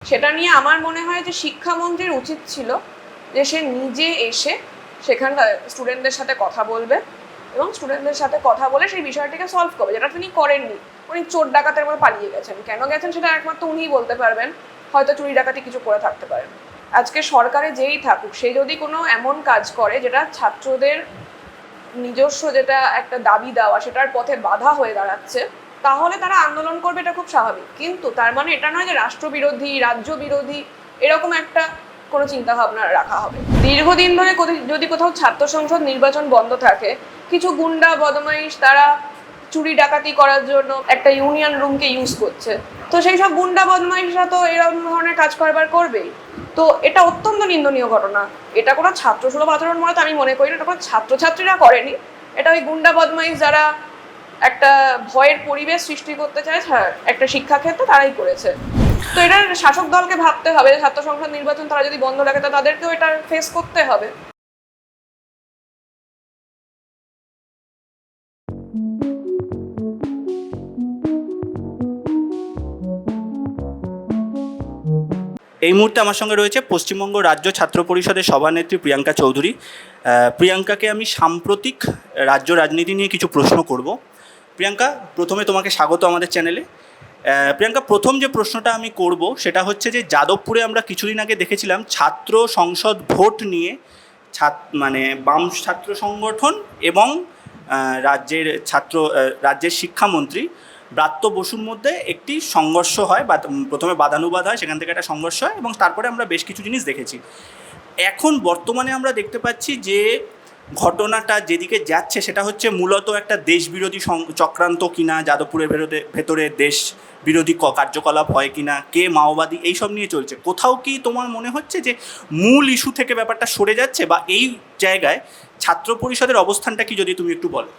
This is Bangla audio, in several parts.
সেটা নিয়ে আমার মনে হয় যে শিক্ষামন্ত্রীর উচিত ছিল যে সে নিজে এসে সেখানকার স্টুডেন্টদের সাথে কথা বলবে এবং স্টুডেন্টদের সাথে কথা বলে সেই বিষয়টিকে সলভ করবে, যেটা তিনি করেননি। উনি চোর ডাকাতের মতো পালিয়ে গেছেন। কেন গেছেন সেটা একমাত্র উনিই বলতে পারবেন। হয়তো চুরি ডাকাতি কিছু করে থাকতে পারেন। আজকে সরকারে যেই থাকুক, সে যদি কোনো এমন কাজ করে যেটা ছাত্রদের নিজস্ব যেটা একটা দাবি দেওয়া সেটার পথে বাধা হয়ে দাঁড়াচ্ছে, তাহলে তারা আন্দোলন করবে, এটা খুব স্বাভাবিক। কিন্তু তার মানে এটা নয় যে রাষ্ট্রবিরোধী, রাজ্য বিরোধী এরকম একটা কোনো চিন্তাভাবনা রাখা হবে। দীর্ঘদিন ধরে যদি কোথাও ছাত্র সংসদ নির্বাচন বন্ধ থাকে, কিছু গুন্ডা বদমাইশ তারা চুরি ডাকাতি করার জন্য একটা ইউনিয়ন রুমকে ইউজ করছে, তো সেই সব গুন্ডা বদমাইশরা তো এরকম ধরনের কাজ কারবার করবেই। তো এটা অত্যন্ত নিন্দনীয় ঘটনা। এটা কোনো ছাত্রসুলভ আচরণ বলে তো আমি মনে করি না। এটা কোনো ছাত্রছাত্রীরা করেনি, এটা ওই গুন্ডা বদমাইশ যারা একটা ভয়ের পরিবেশ সৃষ্টি করতে চায় একটা শিক্ষাক্ষেত্রে, তারাই করেছে। তো এটার শাসক দলকে ভাবতে হবে, ছাত্র সংসদ নির্বাচন তারা যদি বন্ধ রাখে তো তাদেরকেও এটা ফেস করতে হবে। এই মুহূর্তে আমার সঙ্গে রয়েছে পশ্চিমবঙ্গ রাজ্য ছাত্র পরিষদের সভানেত্রী প্রিয়াঙ্কা চৌধুরী। প্রিয়াঙ্কাকে আমি সাম্প্রতিক রাজ্য রাজনীতি নিয়ে কিছু প্রশ্ন করব। প্রিয়াঙ্কা, প্রথমে তোমাকে স্বাগত আমাদের চ্যানেলে। প্রিয়াঙ্কা, প্রথম যে প্রশ্নটা আমি করব সেটা হচ্ছে যে যাদবপুরে আমরা কিছুদিন আগে দেখেছিলাম ছাত্র সংসদ ভোট নিয়ে মানে বাম ছাত্র সংগঠন এবং রাজ্যের শিক্ষামন্ত্রী ব্রাত্য বসুর মধ্যে একটি সংঘর্ষ হয়, বা প্রথমে বাদানুবাদ হয়, সেখান থেকে একটা সংঘর্ষ হয় এবং তারপরে আমরা বেশ কিছু জিনিস দেখেছি। এখন বর্তমানে আমরা দেখতে পাচ্ছি যে ঘটনাটা যেদিকে যাচ্ছে সেটা হচ্ছে মূলত একটা দেশবিরোধী চক্রান্ত কিনা, যাদবপুরের ভেতরে দেশ বিরোধী কার্যকলাপ হয় কিনা, কে মাওবাদী, এইসব নিয়ে চলছে। কোথাও কি তোমার মনে হচ্ছে যে মূল ইস্যু থেকে ব্যাপারটা সরে যাচ্ছে, বা এই জায়গায় ছাত্র পরিষদের অবস্থানটা কি যদি তুমি একটু বলো?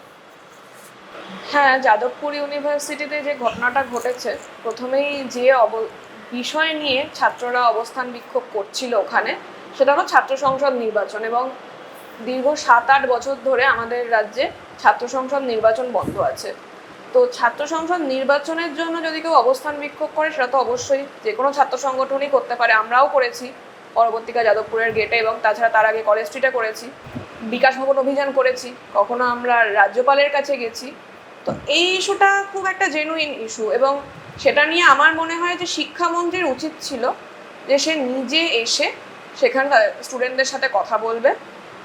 হ্যাঁ, যাদবপুর ইউনিভার্সিটিতে যে ঘটনাটা ঘটেছে, প্রথমেই যে বিষয় নিয়ে ছাত্ররা অবস্থান বিক্ষোভ করছিল ওখানে, সেটা হলো ছাত্র সংসদ নির্বাচন। এবং দীর্ঘ 7-8 বছর ধরে আমাদের রাজ্যে ছাত্র সংসদ নির্বাচন বন্ধ আছে। তো ছাত্র সংসদ নির্বাচনের জন্য যদি কেউ অবস্থান বিক্ষোভ করে, সেটা তো অবশ্যই যে কোনো ছাত্র সংগঠনই করতে পারে। আমরাও করেছি পরবর্তীকালে যাদবপুরের গেটে, এবং তাছাড়া তার আগে কলেজ স্ট্রিটে করেছি, বিকাশ ভবন অভিযান করেছি, কখনো আমরা রাজ্যপালের কাছে গেছি। তো এই ইস্যুটা খুব একটা জেনুইন ইস্যু, এবং সেটা নিয়ে আমার মনে হয় যে শিক্ষামন্ত্রীর উচিত ছিল যে সে নিজে এসে সেখানকার স্টুডেন্টদের সাথে কথা বলবে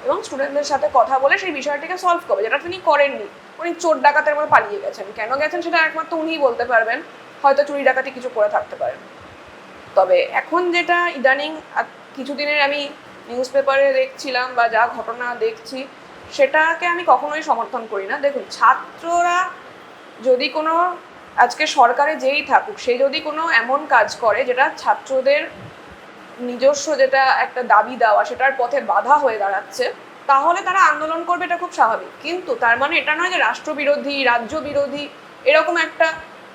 এবং স্টুডেন্টদের সাথে কথা বলে সেই বিষয়টিকে সলভ করবে, যেটা তিনি করেননি। উনি চোর ডাকাতের মতো পালিয়ে গেছেন। কেন গেছেন সেটা একমাত্র উনিই বলতে পারবেন। হয়তো চুরি ডাকাতি কিছু করে থাকতে পারেন। তবে এখন যেটা ইদানিং কিছুদিনের আমি নিউজ পেপারে দেখছিলাম বা যা ঘটনা দেখছি, সেটাকে আমি কখনোই সমর্থন করি না। দেখুন, ছাত্ররা যদি কোনো, আজকে সরকারে যেই থাকুক, সে যদি কোনো এমন কাজ করে যেটা ছাত্রদের নিজস্ব যেটা একটা দাবি দেওয়া সেটার পথে বাধা হয়ে দাঁড়াচ্ছে, তাহলে তারা আন্দোলন করবে, এটা খুব স্বাভাবিক। কিন্তু তার মানে এটা নয় যে রাষ্ট্রবিরোধী, রাজ্য বিরোধী এরকম একটা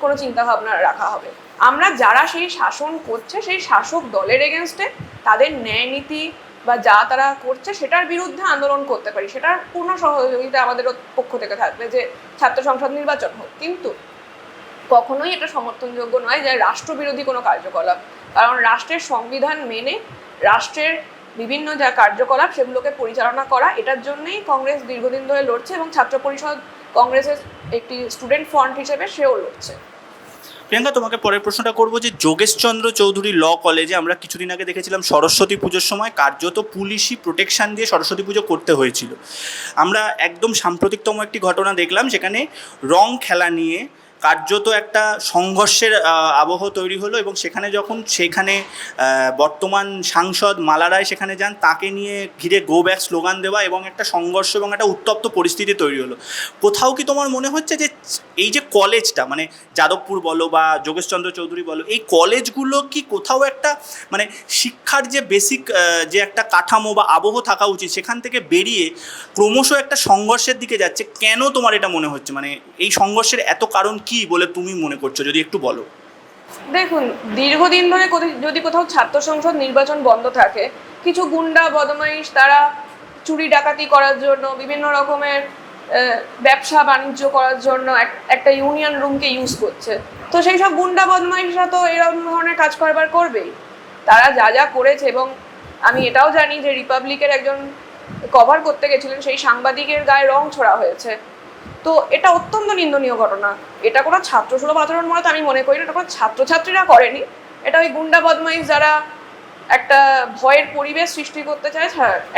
কোনো চিন্তাভাবনা রাখা হবে। আমরা যারা সেই শাসন করছে, সেই শাসক দলের এগেনস্টে তাদের ন্যায় নীতি বা যা তারা করছে সেটার বিরুদ্ধে আন্দোলন করতে পারি। সেটার পূর্ণ সহযোগিতা আমাদের পক্ষ থেকে থাকবে যে ছাত্র সংসদ নির্বাচন হোক। কিন্তু কখনোই এটা সমর্থনযোগ্য নয় যে রাষ্ট্রবিরোধী কোনো কার্যকলাপ। কারণ রাষ্ট্রের সংবিধান মেনে রাষ্ট্রের বিভিন্ন যা কার্যকলাপ সেগুলোকে পরিচালনা করা, এটার জন্যই কংগ্রেস দীর্ঘদিন ধরে লড়ছে, এবং ছাত্র পরিষদ কংগ্রেসের একটি স্টুডেন্ট ফ্রন্ট হিসেবে সেও লড়ছে। প্রিয়াঙ্কা, তোমাকে পরের প্রশ্নটা করবো যে যোগেশচন্দ্র চৌধুরী ল কলেজে আমরা কিছুদিন আগে দেখেছিলাম সরস্বতী পুজোর সময় কার্যত পুলিশি প্রোটেকশন দিয়ে সরস্বতী পুজো করতে হয়েছিল। আমরা একদম সাম্প্রতিকতম একটি ঘটনা দেখলাম, সেখানে রং খেলা নিয়ে কার্যত একটা সংঘর্ষের আবহ তৈরি হলো, এবং সেখানে বর্তমান সাংসদ মালা রায় সেখানে যান, তাকে নিয়ে ঘিরে গো ব্যাক স্লোগান দেওয়া এবং একটা সংঘর্ষ এবং একটা উত্তপ্ত পরিস্থিতি তৈরি হলো। কোথাও কি তোমার মনে হচ্ছে যে এই যে কলেজটা, মানে যাদবপুর বলো বা যোগেশচন্দ্র চৌধুরী বলো, এই কলেজগুলো কি কোথাও একটা মানে শিক্ষার যে বেসিক যে একটা কাঠামো বা আবহ থাকা উচিত, সেখান থেকে বেরিয়ে ক্রমশ একটা সংঘর্ষের দিকে যাচ্ছে? কেন তোমার এটা মনে হচ্ছে? মানে এই সংঘর্ষের এত কারণ কি বলে তুমি মনে করছো, যদি একটু বলো। দেখুন, দীর্ঘদিন ধরে যদি কোথাও ছাত্র সংসদ নির্বাচন বন্ধ থাকে, কিছু গুন্ডা বদমাইশ তারা চুরি ডাকাতি করার জন্য, বিভিন্ন রকমের ব্যবসা বাণিজ্য করার জন্য একটা ইউনিয়ন রুমকে ইউজ করছে, তো সেই সব গুন্ডা বদমাইশরা তো এরকম ধরনের কাজ কারবার করবেই। তারা যা যা করেছে, এবং আমি এটাও জানি যে রিপাবলিকের একজন কভার করতে গেছিলেন, সেই সাংবাদিকের গায়ে রং ছোড়া হয়েছে। তো এটা অত্যন্ত নিন্দনীয় ঘটনা। এটা কোনো ছাত্রসুলভ আচরণ বলে তো আমি মনে করি না, এটা কোনো ছাত্রছাত্রীরা করেনি, এটা ওই গুন্ডা বদমাইশ যারা একটা ভয়ের পরিবেশ সৃষ্টি করতে চায়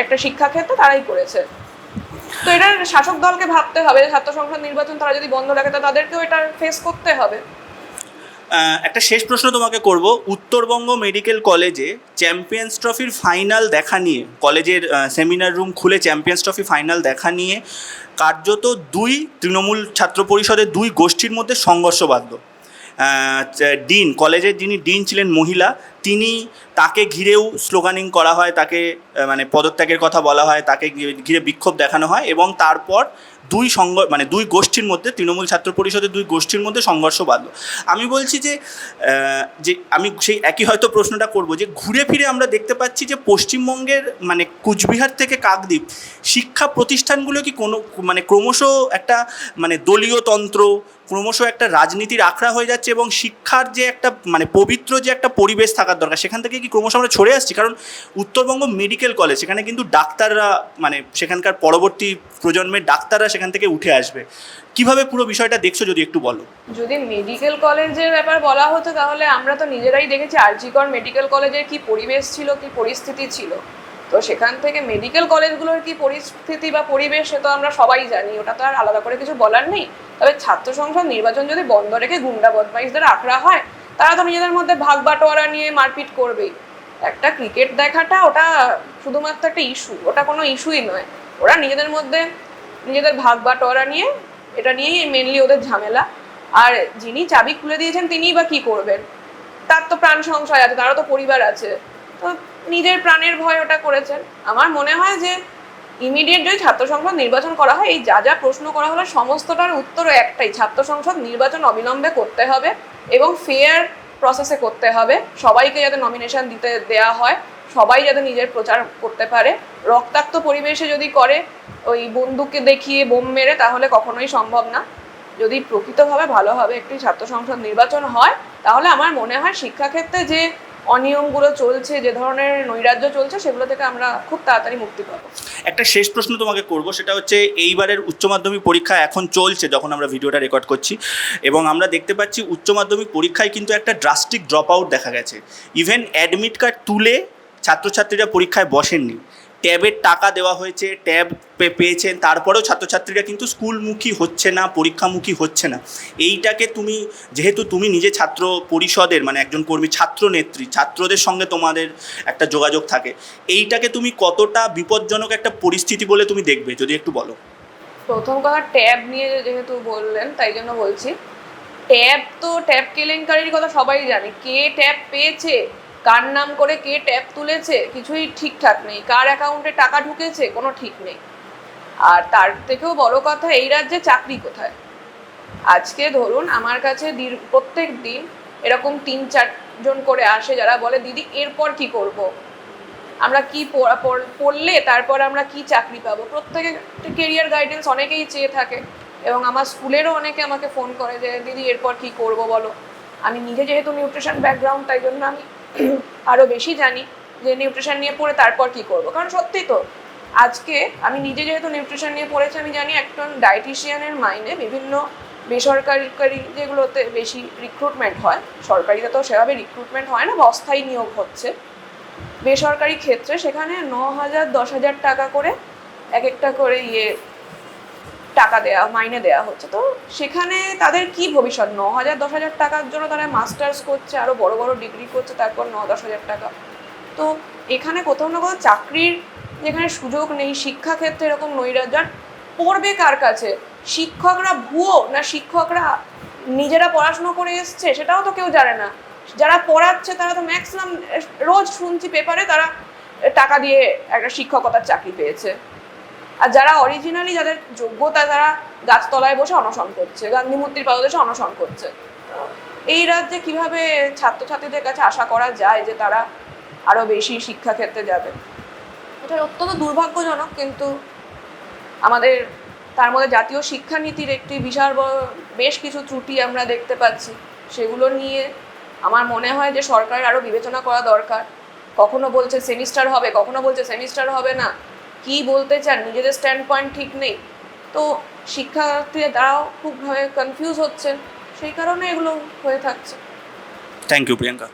একটা শিক্ষাক্ষেত্রে, তারাই করেছে। তো এটা শাসক দলকে ভাবতে হবে, ছাত্র সংসদ নির্বাচন তারা যদি বন্ধ রাখে, তাদেরকেও এটা ফেস করতে হবে। একটা শেষ প্রশ্ন তোমাকে করব, উত্তরবঙ্গ মেডিকেল কলেজে চ্যাম্পিয়ন্স ট্রফির ফাইনাল দেখা নিয়ে, কলেজের সেমিনার রুম খুলে চ্যাম্পিয়ন্স ট্রফি ফাইনাল দেখা নিয়ে কার্যত দুই তৃণমূল ছাত্র পরিষদের দুই গোষ্ঠীর মধ্যে সংঘর্ষ বাধল। ডিন, কলেজের যিনি ডিন ছিলেন মহিলা, তাকে ঘিরেও স্লোগানিং করা হয়, তাকে মানে পদত্যাগের কথা বলা হয়, তাকে ঘিরে বিক্ষোভ দেখানো হয়, এবং তারপর দুই গোষ্ঠীর মধ্যে, তৃণমূল ছাত্র পরিষদের দুই গোষ্ঠীর মধ্যে সংঘর্ষ বাধল। আমি বলছি যে আমি সেই একই হয়তো প্রশ্নটা করব, যে ঘুরে ফিরে আমরা দেখতে পাচ্ছি যে পশ্চিমবঙ্গের মানে কুচবিহার থেকে কাকদ্বীপ শিক্ষা প্রতিষ্ঠানগুলো কি কোনো মানে ক্রমশ একটা মানে দলীয় তন্ত্র, ক্রমশ একটা রাজনীতির আখড়া হয়ে যাচ্ছে, এবং শিক্ষার যে একটা মানে পবিত্র যে একটা পরিবেশ থাকার দরকার, সেখান থেকে কি ক্রমশ আমরা সরে আসছি? কারণ উত্তরবঙ্গ মেডিকেল কলেজ, সেখানে কিন্তু ডাক্তাররা মানে সেখানকার পরবর্তী প্রজন্মের ডাক্তাররা সেখান থেকে উঠে আসবে। কিভাবে পুরো বিষয়টা দেখছো যদি একটু বলো। যদি মেডিকেল কলেজের ব্যাপার বলা হতো, তাহলে আমরা তো নিজেরাই দেখেছি আরজিকর মেডিকেল কলেজের কি পরিবেশ ছিল, কি পরিস্থিতি ছিল। তো সেখান থেকে মেডিকেল কলেজগুলোর কি পরিস্থিতি বা পরিবেশ, সে তো আমরা সবাই জানি, ওটা তো আর আলাদা করে কিছু বলার নেই। তবে ছাত্র সংসদ নির্বাচন যদি বন্ধ রেখে গুন্ডা বদমাইশদের আখড়া হয়, তারা তো নিজেদের মধ্যে ভাগ বাটোয়ারা নিয়ে মারপিট করবেই। একটা ক্রিকেট দেখাটা ওটা শুধুমাত্র একটা ইস্যু, ওটা কোনো ইস্যুই নয়। ওরা নিজেদের মধ্যে নিজেদের ভাগ বাটোয়ারা নিয়ে, এটা নিয়েই মেনলি ওদের ঝামেলা। আর যিনি চাবি খুলে দিয়েছেন তিনিই বা কি করবেন? তার তো প্রাণ সংশয় আছে, তারও তো পরিবার আছে, তো নিজের প্রাণের ভয় ওটা করেছেন। আমার মনে হয় যে ইমিডিয়েট যদি ছাত্র সংসদ নির্বাচন করা হয়, এই যা যা প্রশ্ন করা হলো সমস্তটার উত্তরও একটাই, ছাত্র সংসদ নির্বাচন অবিলম্বে করতে হবে এবং ফেয়ার প্রসেসে করতে হবে। সবাইকে যাতে নমিনেশন দিতে দেয়া হয়, সবাই যাতে নিজের প্রচার করতে পারে। রক্তাক্ত পরিবেশে যদি করে, ওই বন্দুককে দেখিয়ে বোম মেরে, তাহলে কখনোই সম্ভব না। যদি প্রকৃতভাবে ভালোভাবে একটি ছাত্র সংসদ নির্বাচন হয়, তাহলে আমার মনে হয় শিক্ষাক্ষেত্রে যে অনিয়মগুলো চলছে, যে ধরনের নৈরাজ্য চলছে, সেগুলো থেকে আমরা খুব তাড়াতাড়ি মুক্তি পাবো। একটা শেষ প্রশ্ন তোমাকে করব, সেটা হচ্ছে এইবারের উচ্চ মাধ্যমিক পরীক্ষা এখন চলছে যখন আমরা ভিডিওটা রেকর্ড করছি, এবং আমরা দেখতে পাচ্ছি উচ্চ মাধ্যমিক পরীক্ষায় কিন্তু একটা ড্রাস্টিক ড্রপ আউট দেখা গেছে। ইভেন অ্যাডমিট কার্ড তুলে ছাত্রছাত্রীরা পরীক্ষায় বসেননি, ট্যাবের টাকা দেওয়া হয়েছে, ট্যাব পেয়েছেন, তারপরেও ছাত্রছাত্রীরা কিন্তু স্কুলমুখী হচ্ছে না, পরীক্ষামুখী হচ্ছে না। এইটাকে তুমি, যেহেতু তুমি নিজে ছাত্র পরিষদের মানে একজন কর্মী, ছাত্র নেত্রী, ছাত্রদের সঙ্গে তোমাদের একটা যোগাযোগ থাকে, এইটাকে তুমি কতটা বিপজ্জনক একটা পরিস্থিতি বলে তুমি দেখবে, যদি একটু বলো। প্রথম কথা, ট্যাব নিয়ে যেহেতু বললেন তাই জন্য বলছি, ট্যাব কেলেঙ্কারির কথা সবাই জানে। কে ট্যাব পেয়েছে, কার নাম করে কে ট্যাব তুলেছে, কিছুই ঠিকঠাক নেই। কার অ্যাকাউন্টে টাকা ঢুকেছে, কোনো ঠিক নেই। আর তার থেকেও বড় কথা, এই রাজ্যে চাকরি কোথায়? আজকে ধরুন আমার কাছে প্রত্যেক দিন এরকম 3-4 জন করে আসে, যারা বলে দিদি এরপর কি করব, আমরা কি পড়লে তারপর আমরা কি চাকরি পাবো। প্রত্যেকে কেরিয়ার গাইডেন্স অনেকেই চেয়ে থাকে, এবং আমার স্কুলেরও অনেকে আমাকে ফোন করে যে দিদি এরপর কি করব বলো। আমি নিজে যেহেতু নিউট্রিশন ব্যাকগ্রাউন্ড, তাই জন্য আমি আরও বেশি জানি যে নিউট্রিশন নিয়ে পড়ে তারপর কি করব। কারণ সত্যি তো, আজকে আমি নিজে যেহেতু নিউট্রিশন নিয়ে পড়েছি, আমি জানি একজন ডায়েটিশিয়ানের মাইনে বিভিন্ন বেসরকারি যেগুলোতে বেশি রিক্রুটমেন্ট হয়, সরকারিতে তো সেভাবে রিক্রুটমেন্ট হয় না বা অস্থায়ী নিয়োগ হচ্ছে, বেসরকারি ক্ষেত্রে সেখানে 9,000-10,000 টাকা করে এক একটা করে টাকা মাইনে দেওয়া হচ্ছে। তো সেখানে তাদের কি ভবিষ্যৎ? 9,000-10,000 টাকার জন্য তারা মাস্টার্স করছে, আরও বড় বড় ডিগ্রি করছে, তারপর 9-10,000 টাকা। তো এখানে কোথাও না কোথাও চাকরির যেখানে সুযোগ নেই, শিক্ষাক্ষেত্রে এরকম নৈরাজ্য। পড়বে কার কাছে? শিক্ষকরা ভুয়ো না শিক্ষকরা নিজেরা পড়াশুনো করে এসছে, সেটাও তো কেউ জানে না। যারা পড়াচ্ছে তারা তো ম্যাক্সিমাম, রোজ শুনছি পেপারে, তারা টাকা দিয়ে একটা শিক্ষকতার চাকরি পেয়েছে। আর যারা অরিজিনালি, যাদের যোগ্যতা, তারা গাছতলায় বসে অনশন করছে, গান্ধী মূর্তির পাদদেশে অনশন করছে। এই রাজ্যে কিভাবে ছাত্রছাত্রীদের কাছে আশা করা যায় যে তারা আরও বেশি শিক্ষাক্ষেত্রে যাবে? এটা অত্যন্ত দুর্ভাগ্যজনক। কিন্তু আমাদের তার মধ্যে জাতীয় শিক্ষানীতির একটি বিশাল বেশ কিছু ত্রুটি আমরা দেখতে পাচ্ছি। সেগুলো নিয়ে আমার মনে হয় যে সরকারের আরও বিবেচনা করা দরকার। কখনো বলছে সেমিস্টার হবে, কখনো বলছে সেমিস্টার হবে না, কি বলতে চান নিজেদের স্ট্যান্ড পয়েন্ট ঠিক নেই। তো শিক্ষার্থীরাও খুবভাবে কনফিউজ হচ্ছেন, সেই কারণে এগুলো হয়ে থাকছে। Thank you Priyanka.